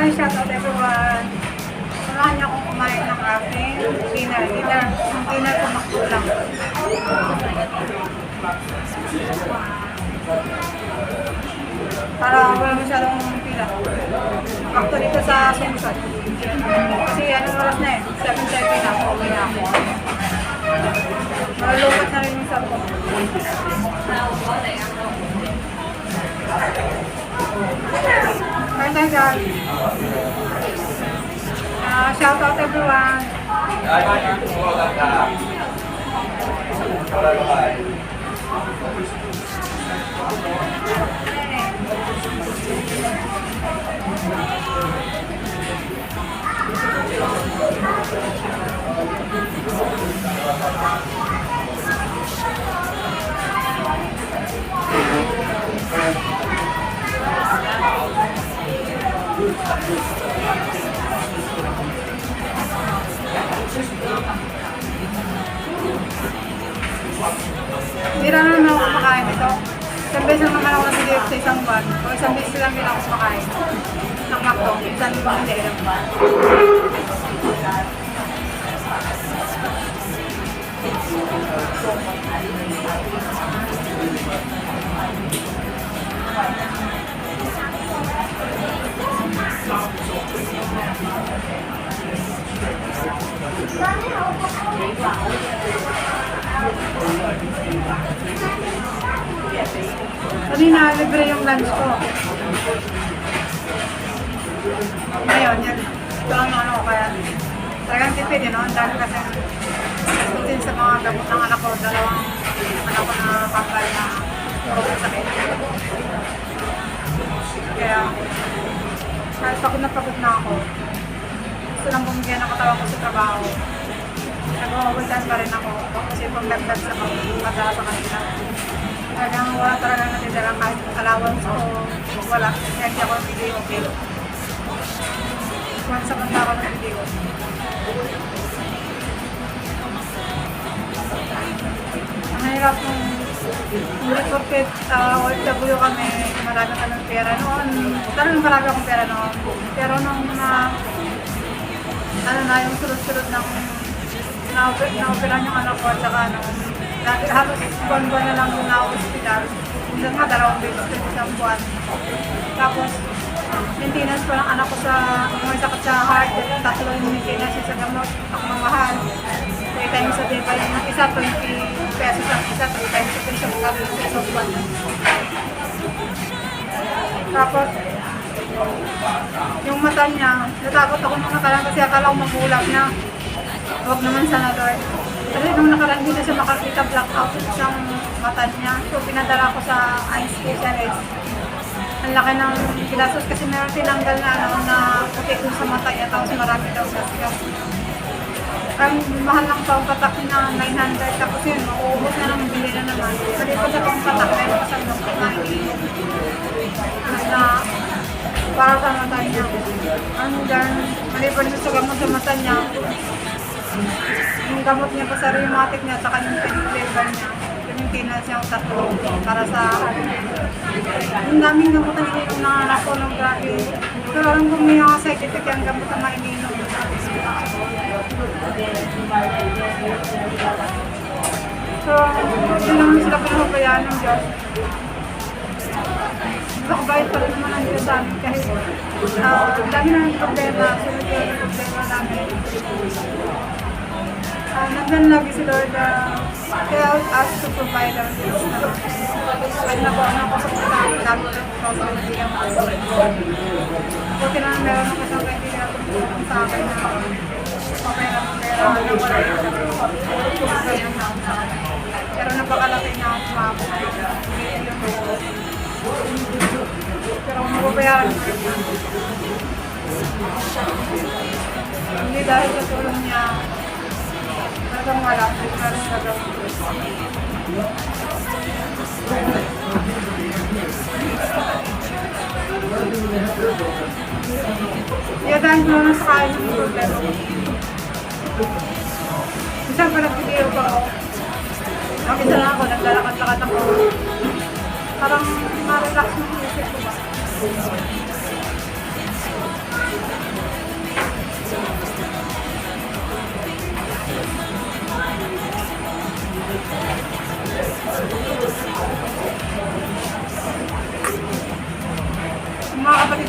Hi, shout out everyone. Samahan niyo akong kumain ng aking dinner. Yung dinner ko makulang. Para wala masyadong pila. Actually, dito sa Sungsod. Kasi anong oras na eh? 7:30 na ako. Okay na ako. Malulupat na rin yung sabi ko. Kain tayo guys. Shout out everyone. Hindi na naman ako kumakain ito. Isang beses naman ako nag-date sa isang buwan. O isang beses lang din ako kumakain. Ng McDo. Isang ibang hindi lang. Kanina, libre yung lunch ko. Ngayon, yan. Ito ang ano ko kaya. Talagang tipid, you know? Ang dami kasi sutin sa mga gamot ng anak ko. Dalawang anak ko na panggal na sakit. Kaya, kahit pagod na ako. Gusto lang bumigyan ng katawan ko sa trabaho. Nag-overtime pa rin ako. Kasi pagdagdag sa pagkakata sa kanila. Kaya wala talaga natitira kahit allowance ko. Wala. Kaya hindi ako nag-video. Once a month ako nag-video. Ang hirap kung hindi porket OFW kami, marami kaming pera noon. Talagang marami akong pera noon. Pero nung yung sunod-sunod ng na-operan yung anak ko at saka dati halos buwan-buwan na lang yung na-hospital. Minsan nga 2 beses sa isang buwan. Tapos, maintenance pa ng anak ko sa may sakit sa heart. 3 yung maintenance sa gamot. Ako mamahal. 3 times a day pa yung isa, 20 pesos ang isa, 3 times a day sa magkabili sa isang buwan. Tapos, yung mata niya, natakot ako nung nakaraan kasi akala ko magulag na. Huwag naman sana Lord. Kasi nung nakaraan hindi na siya makakita, blackout isang mata niya. So pinadala ko sa eye specialist. Ang laki ng gilasos kasi meron tinanggal na puti dun sa mata niya. Tapos marami daw gasgas. Ang mahal lang pa ang patak na 900. Tapos yun, mauubos na lang, bili na naman. Malipas sa pang patak na yung kasang doktor na para sa mata niya. Ano dyan, malipas sa gamot sa mata niya. Yung gamot niya pa sa rheumatic niya, saka yung pain-flavor niya. Yung maintenance niya ang 3 para sa yung daming gamot na ininom na anak ko ng grabe. Pero alam kong may mga side effect yung gamot na maininom. So, yun naman sila pinapabayaan ng Diyos. Nakabait pa rin naman ang Diyos sa amin kahit dami na ng problema, sunod yung problema namin. Nandun lagi si Lord help us to provide our needs. Kahit na po ako sa pagkakas namin sa pagkakas ko. Buti na meron ng kasang kaibigan na sa akin na pera na wala yung pero napakalapit niya ako sumabot. Pero kung mababayaran ko hindi dahil sa tulong niya talagang wala. Talagang gagawin. Kaya dahil ko lang sa kain ng problema. Minsan pa nag-video pa ako. Nakita lang ako, naglalakad-lakad ako. Parang ma-relax mo yung isip ko ba.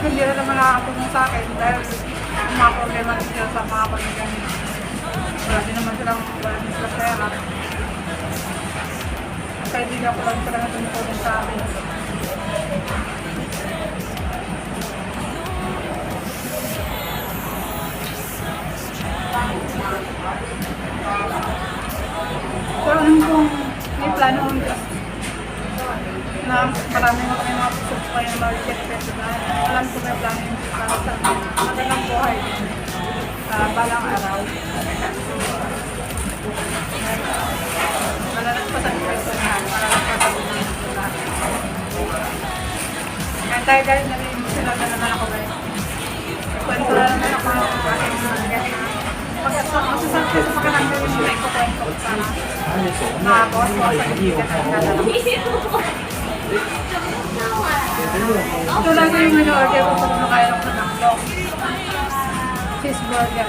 hindi na naman nakakatulong sa akin dahil yung mga problema din sila sa mga pamilya nila. Wala din naman silang pera. Kaya hindi ako lang sila na tumutulong sa akin. Pero nung kung may plano kong Diyos na marami mo kami mga pusok ko yung market peso na alam ko may plano yung Diyos para sa magandang buhay balang araw. Malalagpasan ko ito na malalagpasan ko ito na. Kaya dahil na rin sila na naman ako ba kwento na naman ako ng aking masasabi ko sa pagkakanda yung mga ikukwento ko sana mga boss ko sa kaibigan na dadala. Ito lang yung order ko kung makaya ko ng long cheeseburger.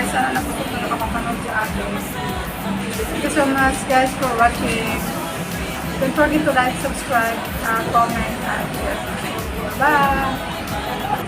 sana nagustuhan na nakapapanood sa akin. Thank you so much guys for watching. Don't forget to like, subscribe, comment, and share. Bye!